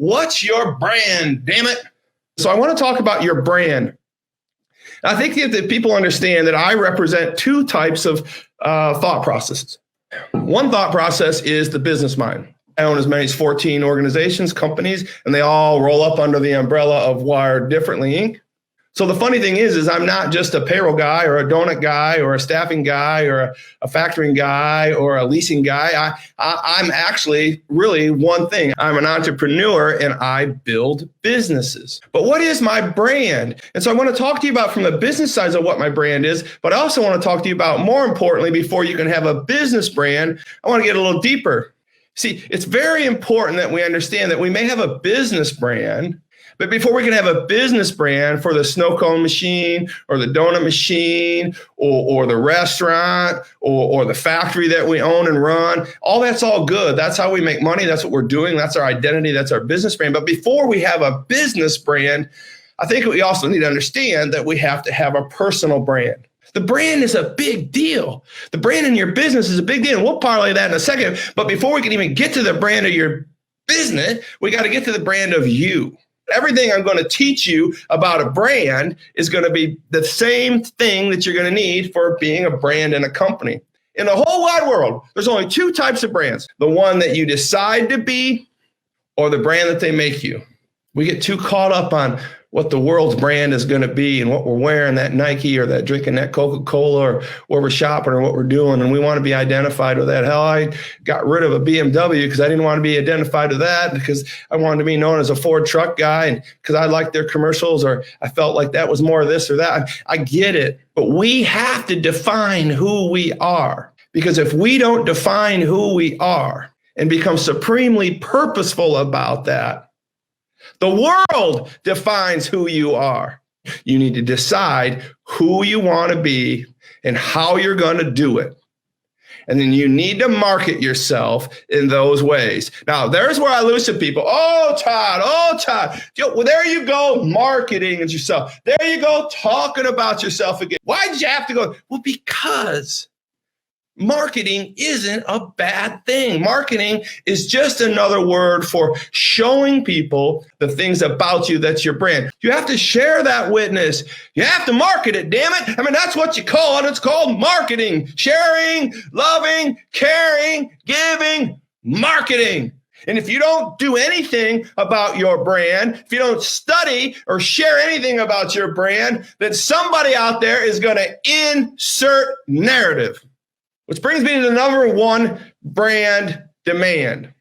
What's your brand, damn it? So I want to talk about your brand. I think that people understand that I represent two types of thought processes. One thought process is the business mind. I own as many as 14 organizations, companies, and they all roll up under the umbrella of Wired Differently, Inc. So the funny thing is I'm not just a payroll guy or a donut guy or a staffing guy or a factoring guy or a leasing guy. I'm actually really one thing. I'm an entrepreneur and I build businesses. But what is my brand? And so I want to talk to you about from the business side of what my brand is, but I also want to talk to you about, more importantly, before you can have a business brand, I want to get a little deeper. See, it's very important that we understand that we may have a business brand, but before we can have a business brand for the snow cone machine or the donut machine or the restaurant or the factory that we own and run, all that's all good. That's how we make money. That's what we're doing. That's our identity. That's our business brand. But before we have a business brand, I think we also need to understand that we have to have a personal brand. The brand is a big deal. The brand in your business is a big deal. And we'll parlay that in a second. But before we can even get to the brand of your business, we got to get to the brand of you. Everything I'm going to teach you about a brand is going to be the same thing that you're going to need for being a brand in a company. In the whole wide world, there's only two types of brands. The one that you decide to be or the brand that they make you. We get too caught up on what the world's brand is going to be and what we're wearing, that Nike or that drinking that Coca-Cola or where we're shopping or what we're doing. And we want to be identified with that. Hell, I got rid of a BMW because I didn't want to be identified with that because I wanted to be known as a Ford truck guy and because I liked their commercials or I felt like that was more of this or that. I get it. But we have to define who we are, because if we don't define who we are and become supremely purposeful about that, the world defines who you are. You need to decide who you want to be and how you're going to do it. And then you need to market yourself in those ways. Now, there's where I lose to people. Oh, Todd. Well, there you go, marketing yourself. There you go, talking about yourself again. Why did you have to go? Well, because marketing isn't a bad thing. Marketing is just another word for showing people the things about you that's your brand. You have to share that witness. You have to market it, damn it. I mean, that's what you call it. It's called marketing. Sharing, loving, caring, giving, marketing. And if you don't do anything about your brand, if you don't study or share anything about your brand, then somebody out there is going to insert narrative. Which brings me to the number one brand demand.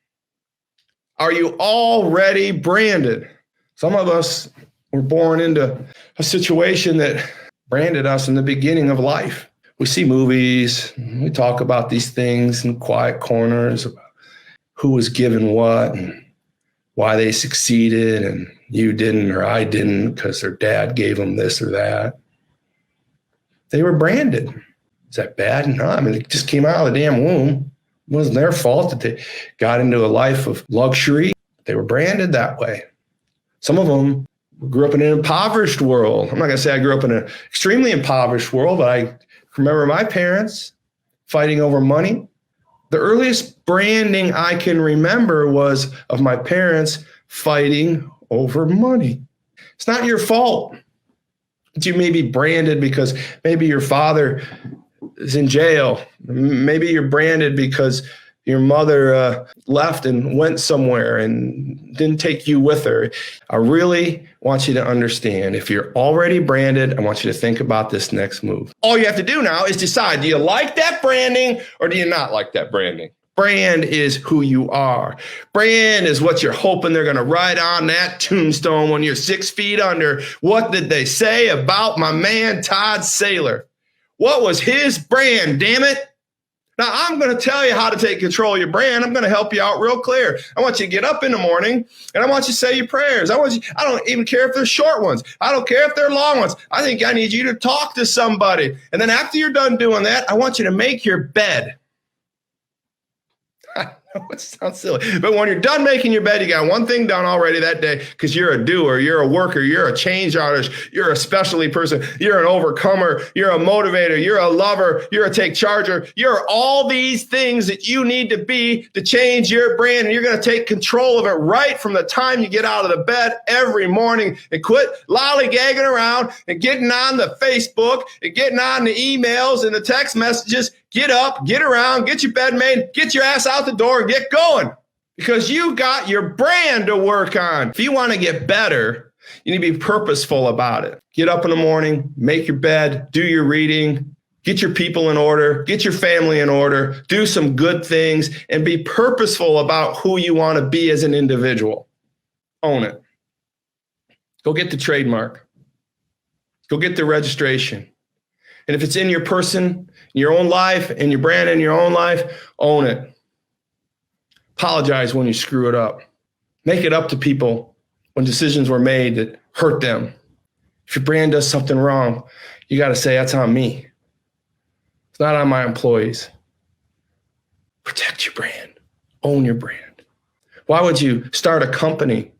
Are you already branded? Some of us were born into a situation that branded us in the beginning of life. We see movies, we talk about these things in quiet corners, about who was given what and why they succeeded and you didn't or I didn't because their dad gave them this or that. They were branded. Is that bad? No, I mean, it just came out of the damn womb. It wasn't their fault that they got into a life of luxury. They were branded that way. Some of them grew up in an impoverished world. I'm not going to say I grew up in an extremely impoverished world, but I remember my parents fighting over money. The earliest branding I can remember was of my parents fighting over money. It's not your fault that you may be branded because maybe your father is in jail. Maybe you're branded because your mother left and went somewhere and didn't take you with her. I really want you to understand, if you're already branded, I want you to think about this next move. All you have to do now is decide, do you like that branding or do you not like that branding? Brand is who you are. Brand is what you're hoping they're going to write on that tombstone when you're 6 feet under. What did they say about my man, Todd Saylor? What was his brand, damn it? Now, I'm going to tell you how to take control of your brand. I'm going to help you out real clear. I want you to get up in the morning, and I want you to say your prayers. I don't even care if they're short ones. I don't care if they're long ones. I think I need you to talk to somebody. And then after you're done doing that, I want you to make your bed. It sounds silly. But when you're done making your bed, you got one thing done already that day because you're a doer, you're a worker, you're a change artist, you're a specialty person, you're an overcomer, you're a motivator, you're a lover, you're a take charger, you're all these things that you need to be to change your brand. And you're going to take control of it right from the time you get out of the bed every morning and quit lollygagging around and getting on the Facebook and getting on the emails and the text messages. Get up, get around, get your bed made, get your ass out the door and get going because you got your brand to work on. If you want to get better, you need to be purposeful about it. Get up in the morning, make your bed, do your reading, get your people in order, get your family in order, do some good things, and be purposeful about who you want to be as an individual. Own it. Go get the trademark. Go get the registration. And if it's in your person, your own life, and your brand in your own life, own it. Apologize when you screw it up. Make it up to people when decisions were made that hurt them. If your brand does something wrong, you got to say, that's on me. It's not on my employees. Protect your brand. Own your brand. Why would you start a company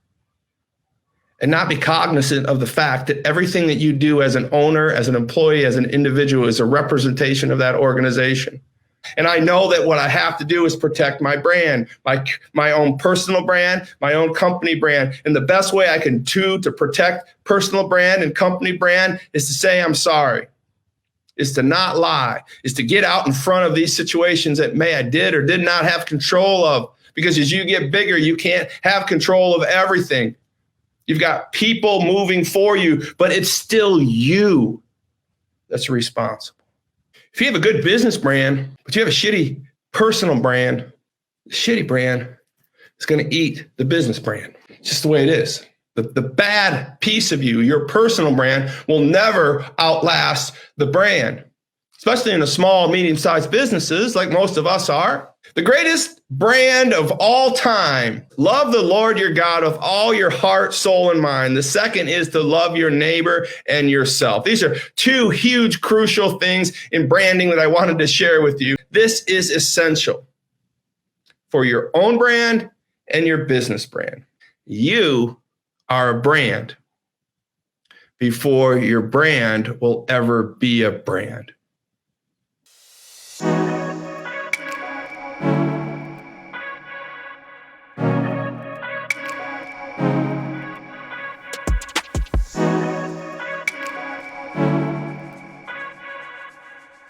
and not be cognizant of the fact that everything that you do as an owner, as an employee, as an individual is a representation of that organization? And I know that what I have to do is protect my brand, my own personal brand, my own company brand. And the best way I can do to protect personal brand and company brand is to say, I'm sorry, is to not lie, is to get out in front of these situations that I did or did not have control of. Because as you get bigger, you can't have control of everything. You've got people moving for you, but it's still you that's responsible. If you have a good business brand, but you have a shitty personal brand, the shitty brand is going to eat the business brand. It's just the way it is. The bad piece of you, your personal brand, will never outlast the brand, especially in the small, medium-sized businesses like most of us are. The greatest brand of all time, love the Lord your God with all your heart, soul, and mind. The second is to love your neighbor and yourself. These are two huge, crucial things in branding that I wanted to share with you. This is essential for your own brand and your business brand. You are a brand before your brand will ever be a brand.